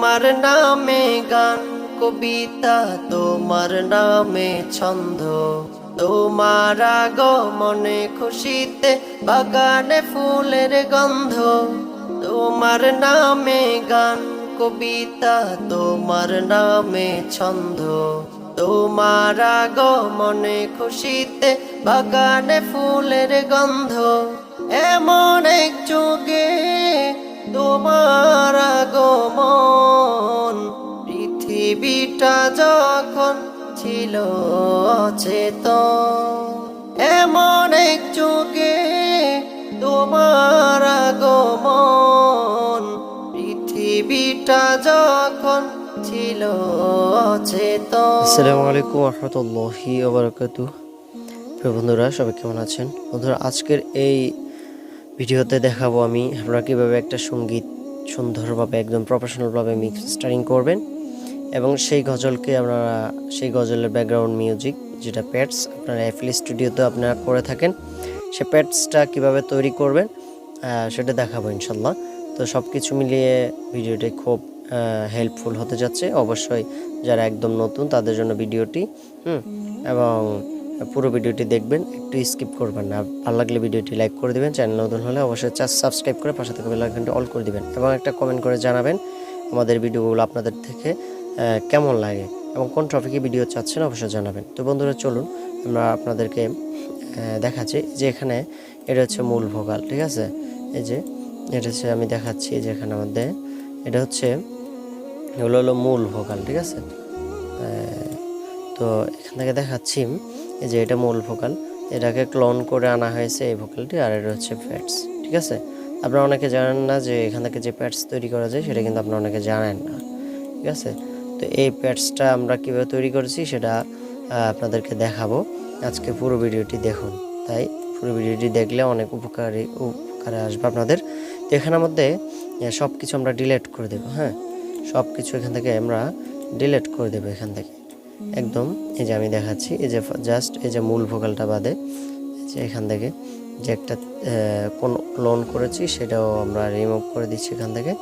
তোমার নামে গান কবিতা, তোমার নামে ছন্দ, তোমার আগমনে খুশিতে বাগানে ফুলের গন্ধ। তোমার নামে গান কবিতা, তোমার নামে ছন্দ, তোমার আগমনে খুশিতে বাগানে ফুলের গন্ধ। এমন এক যুগে তোমার আগমন, পৃথিবীটা যখন ছিল অচেতন। এমন এক যুগে তোমার আগমন, পৃথিবীটা যখন ছিল অচেতন। আসসালামু আলাইকুম ওয়া রাহমাতুল্লাহি ওয়া বারাকাতুহু। প্রিয় বন্ধুরা, সবাই কেমন আছেন? বন্ধুরা, আজকের এই ভিডিওতে দেখাবো আমি আপনারা কীভাবে একটা সঙ্গীত সুন্দরভাবে একদম প্রফেশনালভাবে মিক্সটারিং করবেন এবং সেই গজলকে আপনারা সেই গজলের ব্যাকগ্রাউন্ড মিউজিক যেটা প্যাডস আপনারা এফএল স্টুডিওতে আপনারা করে থাকেন, সে প্যাডসটা কীভাবে তৈরি করবেন সেটা দেখাবো ইনশাল্লাহ। তো সব কিছু মিলিয়ে ভিডিওটি খুব হেল্পফুল হতে যাচ্ছে। অবশ্যই যারা একদম নতুন তাদের জন্য ভিডিওটি এবং পুরো ভিডিওটি দেখবেন, একটু স্কিপ করবেন না। ভালো লাগলে ভিডিওটি লাইক করে দেবেন, চ্যানেল নতুন হলে অবশ্যই সাবস্ক্রাইব করে পাশে থেকে বেল আইকনটি অল করে দিবেন এবং একটা কমেন্ট করে জানাবেন আমাদের ভিডিওগুলো আপনাদের থেকে কেমন লাগে এবং কোন টপিকে ভিডিও চাচ্ছেন অবশ্যই জানাবেন। তো বন্ধুরা, চলুন আমরা আপনাদেরকে দেখাচ্ছি যে এখানে এটা হচ্ছে মূল ভোকাল, ঠিক আছে? এই যে এটা হচ্ছে আমি দেখাচ্ছি যে এখানে আমাদের এটা হচ্ছে এগুলো হলো মূল ভোকাল, ঠিক আছে? তো এখান থেকে দেখাচ্ছি এই যে এটা মূল ভোকাল, এটাকে ক্লোন করে আনা হয়েছে এই ভোকালটি, আর এটা হচ্ছে প্যাডস, ঠিক আছে? আপনারা অনেকে জানেন না যে এখান থেকে যে প্যাডস তৈরি করা যায় সেটা কিন্তু আপনারা অনেকে জানেন না, ঠিক আছে? তো এই প্যাডসটা আমরা কীভাবে তৈরি করেছি সেটা আপনাদেরকে দেখাবো। আজকে পুরো ভিডিওটি দেখুন, তাই পুরো ভিডিওটি দেখলে অনেক উপকারে আসবে আপনাদের। তো এখানের মধ্যে সব কিছু আমরা ডিলিট করে দেবো। হ্যাঁ, সব কিছু এখান থেকে আমরা ডিলিট করে দেবো এখান থেকে একদম। এই যে আমি দেখাচ্ছি, এই যে জাস্ট এই যে মূল ভোকালটা বাদে যে এখান থেকে যে একটা কোন ক্লোন করেছি সেটাও আমরা রিমুভ করে দিচ্ছি এখান থেকে।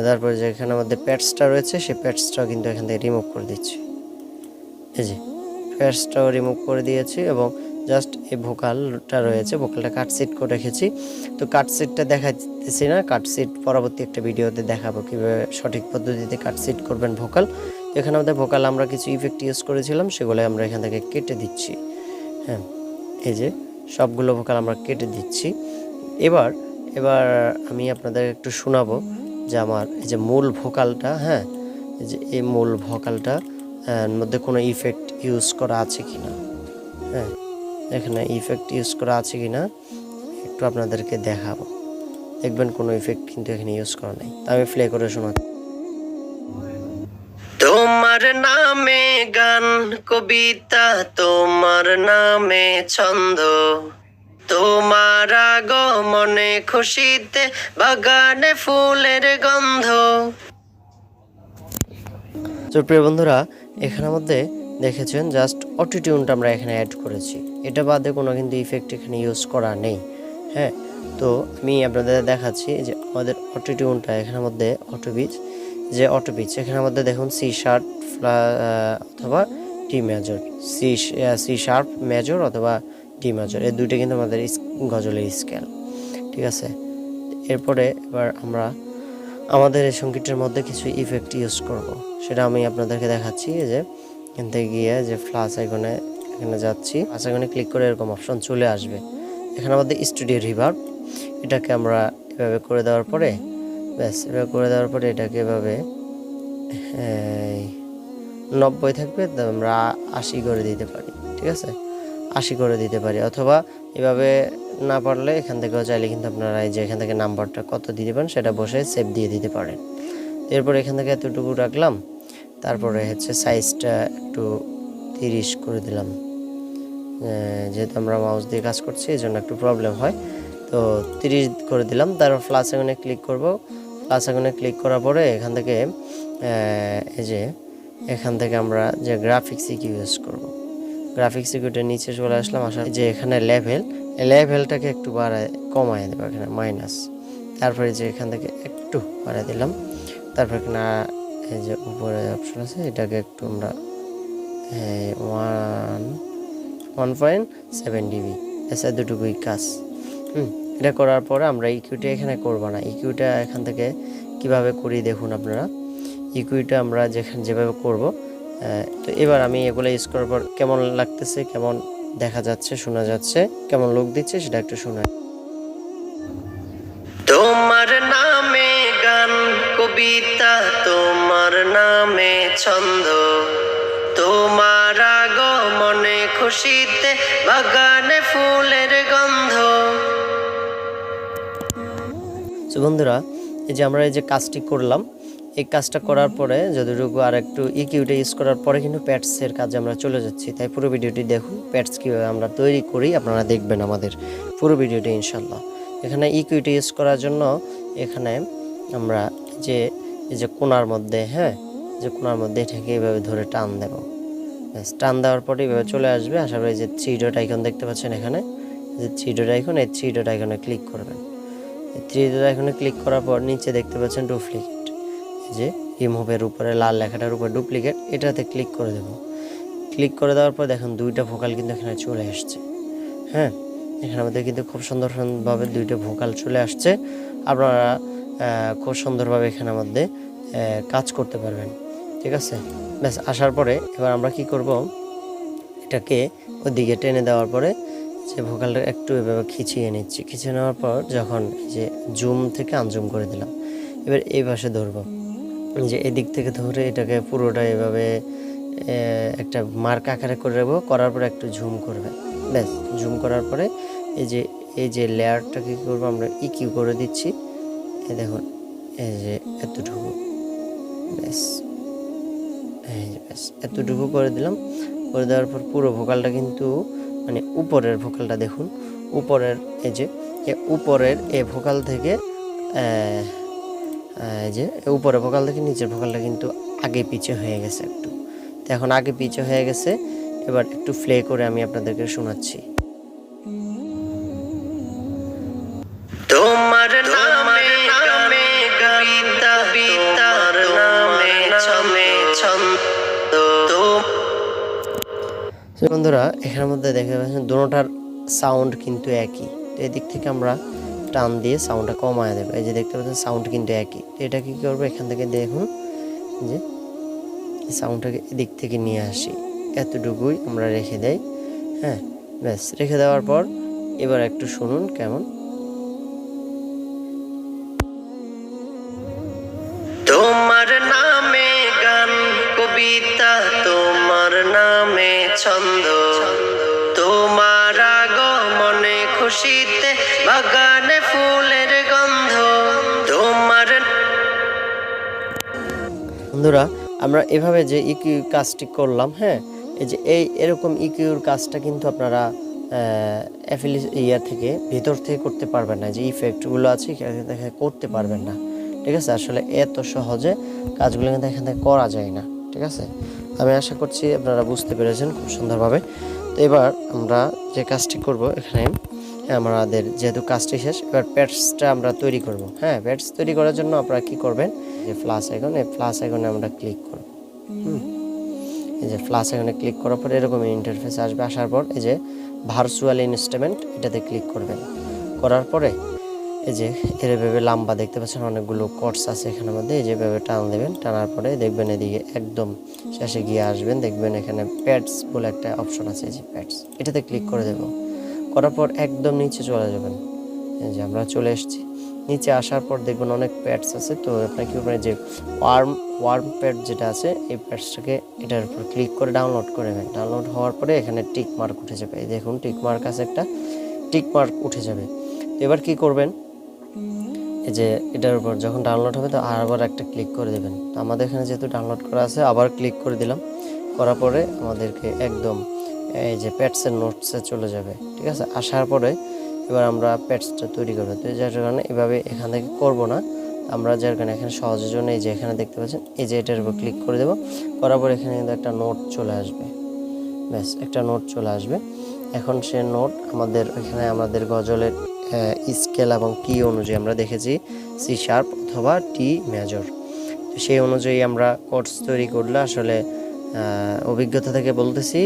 তারপরে যে এখানে আমাদের প্যাডসটা রয়েছে সেই প্যাডসটাও কিন্তু এখান থেকে রিমুভ করে দিচ্ছি। এই যে প্যাডসটাও রিমুভ করে দিয়েছি এবং জাস্ট এই ভোকালটা রয়েছে, ভোকালটা কাটসিট করে রেখেছি। তো কাটসিটটা দেখাচ্ছি না, কাটসিট পরবর্তী একটা ভিডিওতে দেখাবো কীভাবে সঠিক পদ্ধতিতে কাটসিট করবেন ভোকাল। এখানে আমাদের ভোকাল আমরা কিছু ইফেক্ট ইউজ করেছিলাম, সেগুলো আমরা এখান থেকে কেটে দিচ্ছি। হ্যাঁ, এই যে সবগুলো ভোকাল আমরা কেটে দিচ্ছি। এবার আমি আপনাদের একটু শোনাবো যে আমার এই যে মূল ভোকালটা, হ্যাঁ, এই যে এই মূল ভোকালটা মধ্যে কোনো ইফেক্ট ইউজ করা আছে কিনা। হ্যাঁ, এখানে ইফেক্ট ইউজ করা আছে কিনা একটু আপনাদেরকে দেখাবো। দেখবেন কোনো ইফেক্ট কিন্তু এখানে ইউজ করা নেই। তা আমি প্লে করে শোনাচ্ছি। তোমার নামে গান কবিতা, তোমার নামে ছন্দ, তোমার আগমনে খুশিতে বাগানে ফুলের গন্ধ। তো প্রিয় বন্ধুরা, এখানের মধ্যে দেখেছেন জাস্ট অটোটিউনটা আমরা এখানে অ্যাড করেছি, এটা বাদে কোনো কিন্তু ইফেক্ট এখানে ইউজ করা নেই। হ্যাঁ, তো আমি আপনাদের দেখাচ্ছি যে আমাদের অটোটিউনটা এখানের মধ্যে অটো পিচ এখানের মধ্যে দেখুন সি শার্প অথবা D major, C sharp major অথবা ডি মেজর, এই দুইটা কিন্তু আমাদের গজলের স্কেল, ঠিক আছে? এরপরে এবার আমরা আমাদের এই সঙ্গীতের মধ্যে কিছু ইফেক্ট ইউজ করব, সেটা আমি আপনাদেরকে দেখাচ্ছি। যে এখান থেকে গিয়ে যে প্লাস আইকনে এখানে যাচ্ছি, প্লাস আইকনে ক্লিক করে এরকম অপশন চলে আসবে। এখানে আমাদের স্টুডিও রিভার্ব, এটাকে আমরা এভাবে করে দেওয়ার পরে ব্যাস, এভাবে করে দেওয়ার পরে এটাকে এভাবে 90 থাকবে, আমরা 80 করে দিতে পারি, ঠিক আছে? 80 করে দিতে পারি, অথবা এভাবে না পারলে এখান থেকেও চাইলে কিন্তু আপনারা এই যে এখান থেকে নাম্বারটা কত দিতে পারেন সেটা বসে সেভ দিয়ে দিতে পারেন। এরপর এখান থেকে এতটুকু রাখলাম, তারপরে হচ্ছে সাইজটা একটু 30 করে দিলাম। যেহেতু আমরা মাউস দিয়ে কাজ করছি এই জন্য একটু প্রবলেম হয়, তো 30 করে দিলাম। তারপর প্লাস আইকনে ক্লিক করব। প্লাস আইকনে ক্লিক করার পরে এখান থেকে এই যে এখান থেকে আমরা যে গ্রাফিক্স ইকিউ ইউজ করব, গ্রাফিক্স ইকিউটার নিচে চলে আসলাম। আসার যে এখানে লেভেলটাকে একটু কমায় দেবো, এখানে মাইনাস। তারপরে যে এখান থেকে একটু বাড়াই দিলাম, তারপর এখানে এই যে উপরে অপশন আছে, এটাকে একটু আমরা 1.7 ডিবি এতটুকুই কাজ। এটা করার পরে আমরা ইকুইটা এখানে করব না, ইকুইটা এখান থেকে কিভাবে করি দেখুন আপনারা। ইকুইটা আমরা যেভাবে করব। তো এবার আমি এগুলো ইউজ করার পর কেমন লাগতেছে, কেমন দেখা যাচ্ছে, শোনা যাচ্ছে, কেমন লুক দিচ্ছে সেটা একটু শোনা। তোমার নামে গান কবিতা, তোমার নামে ছন্দ, তোমার আগমনে খুশিতে বাগানে ফুলের গন্ধ। তো বন্ধুরা, এই যে আমরা এই যে কাজটি করলাম, এই কাজটা করার পরে যতটুকু আর একটু ইকিউটা ইউজ করার পরে কিন্তু প্যাডসের কাজে আমরা চলে যাচ্ছি। তাই পুরো ভিডিওটি দেখুন, প্যাডস কীভাবে আমরা তৈরি করি আপনারা দেখবেন আমাদের পুরো ভিডিওটি ইনশাল্লাহ। এখানে ইকুইটি ইউজ করার জন্য এখানে আমরা এই যে কোণার মধ্যে, যে কোণার মধ্যে এটাকে এইভাবে ধরে টান দেব। টান দেওয়ার পরে এইভাবে চলে আসবে। আসার পরে যে 3 ডট আইকন দেখতে পাচ্ছেন এখানে, যে 3 ডট আইকন, এই 3 ডট আইকনে ক্লিক করবেন। এই 3 ডট আইকনে ক্লিক করার পর নিচে দেখতে পাচ্ছেন ডুপ্লিকেট, যে রিমুভের উপরে লাল লেখাটার উপর ডুপ্লিকেট, এটাতে ক্লিক করে দেব। ক্লিক করে দেওয়ার পর দেখুন 2টা ভোকাল কিন্তু এখানে চলে আসছে। এখানে আমাদের কিন্তু খুব সুন্দরভাবে 2টা ভোকাল চলে আসছে। আপনারা খুব সুন্দরভাবে এখানে মধ্যে কাজ করতে পারবেন, ঠিক আছে। ব্যাস, আসার পরে এবার আমরা কি করব, এটাকে ওইদিকে টেনে দেওয়ার পরে যে ভোকালটা একটু এভাবে খিচিয়ে নিচ্ছি। খিচিয়ে নেওয়ার পর যখন যে জুম থেকে আনজুম করে দিলাম, এবার এই পাশে ধরবো, যে এদিক থেকে ধরে এটাকে পুরোটা এভাবে একটা মার্ক আকারে করে রাখবো। করার পরে একটু ঝুম করবে। ব্যাস, ঝুম করার পরে এই যে লেয়ারটা কী করবো, আমরা ইকিউ করে দিচ্ছি। এই দেখুন, এই যে এতটুকু, ব্যাস এতটুকু করে দিলাম। করে দেওয়ার পর পুরো ভোকালটা কিন্তু মানে উপরের ভোকালটা দেখুন, উপরের উপরের এই ভোকাল থেকে উপরের ভোকাল থেকে নিচের ভোকালটা কিন্তু আগে পিছে হয়ে গেছে একটু। তো এখন আগে পিছে হয়ে গেছে। এবার একটু প্লে করে আমি আপনাদেরকে শোনাচ্ছি। তোমার নামে কবিতা, তোমার নামে ছন্দ। বন্ধুরা, এখানের মধ্যে দেখতে পাচ্ছেন দুটোটার সাউন্ড কিন্তু একই। তো এদিক থেকে আমরা টান দিয়ে সাউন্ডটা কমায় দেবো। এই যে দেখতে পাচ্ছেন সাউন্ড কিন্তু একই। তো এটা কি করবো, এখান থেকে দেখুন যে সাউন্ডটাকে এদিক থেকে নিয়ে আসি, এতটুকুই আমরা রেখে দেই। ব্যাস, রেখে দেওয়ার পর এবার একটু শুনুন কেমন। তোমার নামে গান কবিতা, তোমার নামে ছন্দ, তোমার আগমনে খুশিতে বাগানে ফুলের গন্ধ। তোমার বন্ধুরা, আমরা এভাবে যে ইকিউ কাজটি করলাম, এই যে এরকম ইকিউর কাজটা কিন্তু আপনারা থেকে ভিতর থেকে করতে পারবেন না। যে ইফেক্টগুলো আছে এখানে করতে পারবেন না, ঠিক আছে। আসলে এত সহজে কাজগুলো কিন্তু এখান থেকে করা যায় না, ঠিক আছে। আমি আশা করছি আপনারা বুঝতে পেরেছেন খুব সুন্দরভাবে। তো এবার আমরা যে কাজটি করব, এখানে আমাদের যেহেতু কাজটি শেষ, এবার প্যাডসটা আমরা তৈরি করব। প্যাডস তৈরি করার জন্য আপনারা কি করবেন, যে প্লাস আইকন, এই প্লাস আইকনে আমরা ক্লিক করব। এই যে প্লাস আইকনে ক্লিক করার পর এরকম ইন্টারফেস আসবে। আসার পর এই যে ভার্চুয়াল ইনস্ট্রুমেন্ট, এটাতে ক্লিক করবেন। করার পরে এই যে এভাবে লম্বা দেখতে পাচ্ছেন অনেকগুলো কর্ডস আছে এখানের মধ্যে। এই যেভাবে টান দেবেন, টানার পরে দেখবেন এদিকে একদম শেষে গিয়ে আসবেন, দেখবেন এখানে প্যাডস বলে একটা অপশন আছে। এই যে প্যাডস, এটাতে ক্লিক করে দেব। করার পর একদম নিচে চলে যাবেন। এই যে আমরা চলে এসেছি। নিচে আসার পর দেখবেন অনেক প্যাডস আছে। তো আপনার কি করবেন, যে ওয়ার্ম প্যাড যেটা আছে, এই প্যাডসটাকে এটার উপর ক্লিক করে ডাউনলোড করে নেবেন। ডাউনলোড হওয়ার পরে এখানে টিক মার্ক উঠে যাবে। এই দেখুন টিক মার্ক আছে, একটা টিক মার্ক উঠে যাবে। তো এবার কি করবেন, এই যে এটার উপর যখন ডাউনলোড হবে তো আবার একটা ক্লিক করে দেবেন। তো আমাদের এখানে যেহেতু ডাউনলোড করা আছে, আবার ক্লিক করে দিলাম। করার পরে আমাদেরকে একদম এই যে প্যাডসের নোটসে চলে যাবে, ঠিক আছে। আসার পরে এবার আমরা প্যাডসটা তৈরি করবো। তো যার কারণে এভাবে এখান থেকে করবো না, আমরা যার কারণে এখানে সহজের জন্য এই যে এখানে দেখতে পাচ্ছেন, এই যে এটার উপর ক্লিক করে দেবো। করার পর এখানে কিন্তু একটা নোট চলে আসবে। ব্যাস, একটা নোট চলে আসবে। এখন সে নোট এখানে আমাদের গজলের স্কেল এবং কি অনুযায়ী আমরা দেখেছি C# অথবা টি মেজর। তো সেই অনুযায়ী আমরা কোডস তৈরি করলে আসলে অভিজ্ঞতা থেকে বলতেছি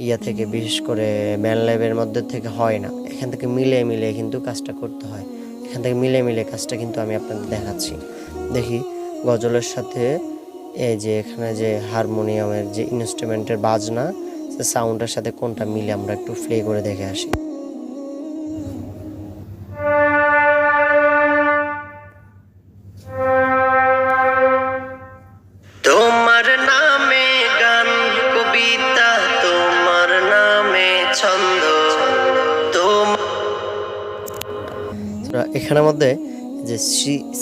ইয়া থেকে, বিশেষ করে ব্যান্ডল্যাবের মধ্যে থেকে হয় না, এখান থেকে মিলে মিলে কিন্তু কাজটা করতে হয়। এখান থেকে মিলে মিলে কাজটা কিন্তু আমি আপনাদের দেখাচ্ছি। দেখি গজলের সাথে এই যে এখানে যে হারমোনিয়ামের যে ইনস্ট্রুমেন্টের বাজনা, সে সাউন্ডের সাথে কোনটা মিলে আমরা একটু প্লে করে দেখে আসি। তোমার নামে গান কবিতা, তোমার নামে ছন্দ, এখানের মধ্যে যে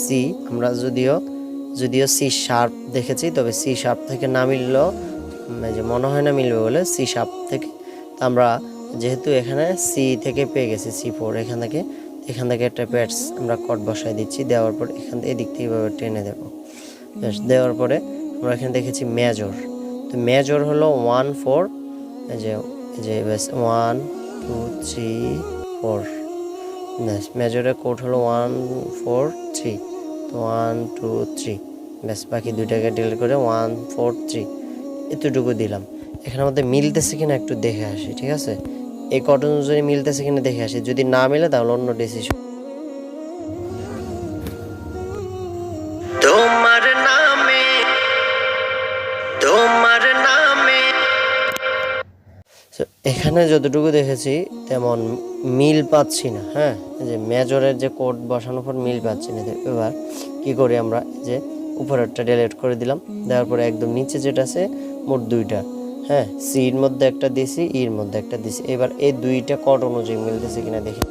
সি আমরা যদিও সি শার্প দেখেছি, তবে সি শার্প থেকে না মিললেও যে মনে হয় না মিলবে বলে সি শার্প থেকে আমরা যেহেতু এখানে সি থেকে পেয়ে গেছি C4, এখান থেকে একটা প্যাডস আমরা কট বসাই দিচ্ছি। দেওয়ার পর এদিক থেকে এভাবে টেনে দেবো। দেওয়ার পরে আমরা এখানে দেখেছি মেজর, তো মেজর হলো 1 4, এই যে 1 2 3 4, ব্যাস মেজরের কোড হলো 1 4 3, তো 1 2 3, ব্যাস বাকি দুইটাকে ডিলিট করে 1 4 3 এতটুকু দিলাম। এখানের মধ্যে মিলতেছে কিনা একটু দেখে আসি, ঠিক আছে? এই কোড অনুযায়ী মিলতেছে কিনা দেখে আসি, যদি না মিলে তাহলে অন্য ডিসিশন। তোমার নামে, তোমার নামে। এখানে যতটুকু দেখেছি তেমন মিল পাচ্ছি না। হ্যাঁ, যে মেজরের যে কোড বসানোর পর মিল পাচ্ছি না। এবার কি করি আমরা, যে উপরেরটা ডিলিট করে দিলাম। দেওয়ার পরে একদম নিচে যেটা আছে মোট দুইটা, হ্যাঁ, সির মধ্যে একটা দিছি, ইর মধ্যে একটা দিছি। এবার এই দুইটা কোড অনুযায়ী মিলতেছে কিনা দেখি।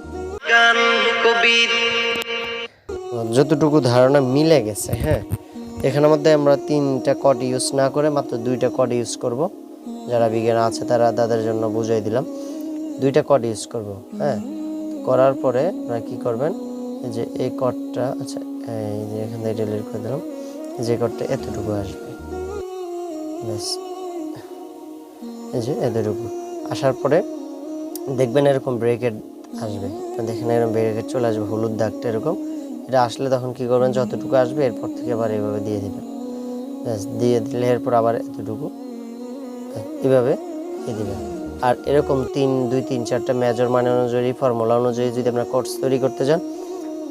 গান কবিতা যতটুকু ধারণা মিলে গেছে। হ্যাঁ, এখানের মধ্যে আমরা 3টা কোড ইউজ না করে মাত্র 2টা কোড ইউজ করব। যারা বিজ্ঞান আছে তাদের জন্য বুঝাই দিলাম, 2টা কোড ইউজ করব। হ্যাঁ, করার পরে আপনারা কি করবেন, যে এই কোডটা, আচ্ছা এই যে এখান থেকে ডিলিট করে দিলাম, যে কোডটা এতটুকু আসবে, ব্যাস এই যে এতটুকু আসার পরে দেখবেন এরকম ব্রেকেট আসবে। দেখেন এরকম ব্রেকেট চলে আসবে, হলুদ দাগটা এরকম। এটা আসলে তখন কি করবেন, যতটুকু আসবে এরপর থেকে আবার এইভাবে দিয়ে দেবেন। ব্যাস দিয়ে দিলে এরপর আবার এতটুকু এভাবে দিয়ে দেবেন। আর এরকম 2 3 4টা মেজর মানে অনুযায়ী, ফর্মুলা অনুযায়ী যদি আপনার কোর্স তৈরি করতে যান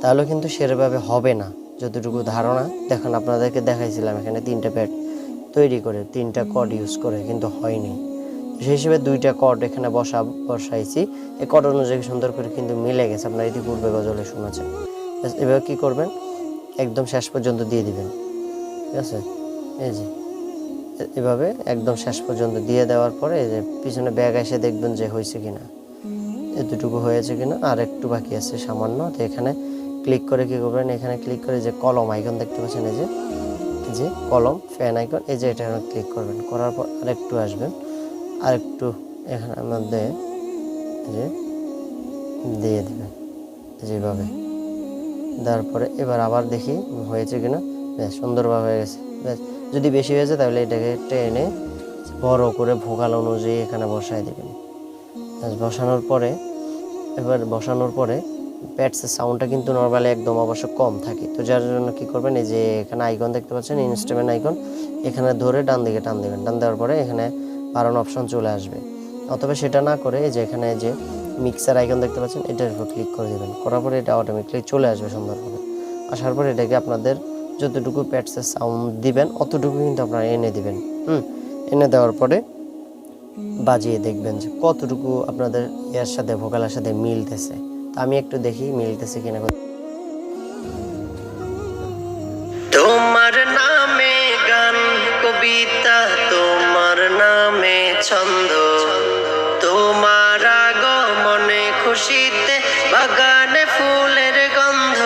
তাহলে কিন্তু সেভাবে হবে না। যতটুকু ধারণা দেখুন আপনাদেরকে দেখাইছিলাম, এখানে 3টা প্যাড তৈরি করে 3টা কোড ইউজ করে কিন্তু হয়নি। সেই হিসেবে 2টা কোড এখানে বসাইছি। এই কোড অনুযায়ী সুন্দর করে কিন্তু মিলে গেছে, আপনারা ইতিপূর্বে গজলে শুনেছেন। এভাবে কি করবেন, একদম শেষ পর্যন্ত দিয়ে দিবেন, ঠিক আছে? এই যে এভাবে একদম শেষ পর্যন্ত দিয়ে দেওয়ার পরে এই যে পিছনে ব্যাগ এসে দেখবেন যে হয়েছে কিনা, এতটুকু হয়েছে কিনা, আর একটু বাকি আছে সামান্য। তো এখানে ক্লিক করে কি করবেন, এখানে ক্লিক করে যে কলম আইকন দেখতে পাচ্ছেন, এই যে কলম ফ্যান আইকন, এই যে এটা ক্লিক করবেন। করার পর আরেকটু আসবেন, আরেকটু এখানে মধ্যে যে দিয়ে দেবেন যেভাবে। দেওয়ার পরে এবার আবার দেখি হয়েছে কিনা, বেশ সুন্দরভাবে হয়ে গেছে। বেশ যদি বেশি হয়েছে তাহলে এটাকে টেনে বড় করে ভোকাল অনুযায়ী এখানে বসায় দেবেন। বসানোর পরে প্যাডসের সাউন্ডটা কিন্তু নর্মালি একদম অবশ্য কম থাকে। তো যার জন্য কি করবেন, এই যে এখানে আইকন দেখতে পাচ্ছেন, ইনস্ট্রুমেন্ট আইকন, এখানে ধরে ডান দিকে টান দেবেন। টান দেওয়ার পরে এখানে বাড়ানো অপশন চলে আসবে। অথবা সেটা না করে এই যে এখানে যে মিক্সার আইকন দেখতে পাচ্ছেন, এটার উপর ক্লিক করে দেবেন। করার পরে এটা অটোমেটিকলি চলে আসবে সুন্দরভাবে। আসার পরে এটাকে আপনাদের যতটুকু প্যাডসের সাউন্ড দিবেন অতটুকু কিন্তু আপনারা এনে দিবেন। এনে দেওয়ার পরে বাজিয়ে দেখবেন যে কতটুকু আপনাদের এর সাথে, ভোকালের সাথে মিলতেছে। তো আমি একটু দেখি মিলতেছে কিনা। তোমার নামে গান কবিতা, তোমার নামে ছন্দ, তোমার আগমনে খুশিতে বাগানে ফুলের গন্ধ।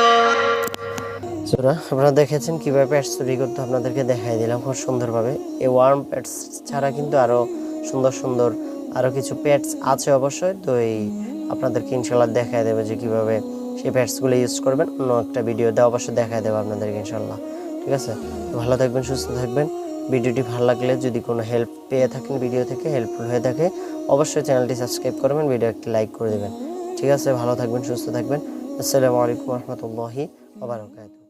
আপনারা দেখেছেন কিভাবে প্যাডস তৈরি করতে, আপনাদেরকে দেখাই দিলাম খুব সুন্দরভাবে। এই ওয়ার্ম প্যাডস ছাড়া কিন্তু আরো সুন্দর আরো কিছু প্যাডস আছে অবশ্যই। তো এই আপনাদেরকে ইনশাল্লাহ দেখাই দেবে যে কিভাবে সেই প্যাডসগুলো ইউজ করবেন। অন্য একটা ভিডিওতে অবশ্যই দেখাই দেবো আপনাদেরকে ইনশাল্লাহ, ঠিক আছে? তো ভালো থাকবেন, সুস্থ থাকবেন। ভিডিওটি ভালো লাগলে যদি কোনো হেল্প পেয়ে থাকেন, ভিডিও থেকে হেল্পফুল হয়ে থাকে, অবশ্যই চ্যানেলটি সাবস্ক্রাইব করবেন, ভিডিও একটি লাইক করে দেবেন, ঠিক আছে? ভালো থাকবেন, সুস্থ থাকবেন। আসসালামু আলাইকুম রহমতুল্লাহি ওয়া বারাকাতুহু।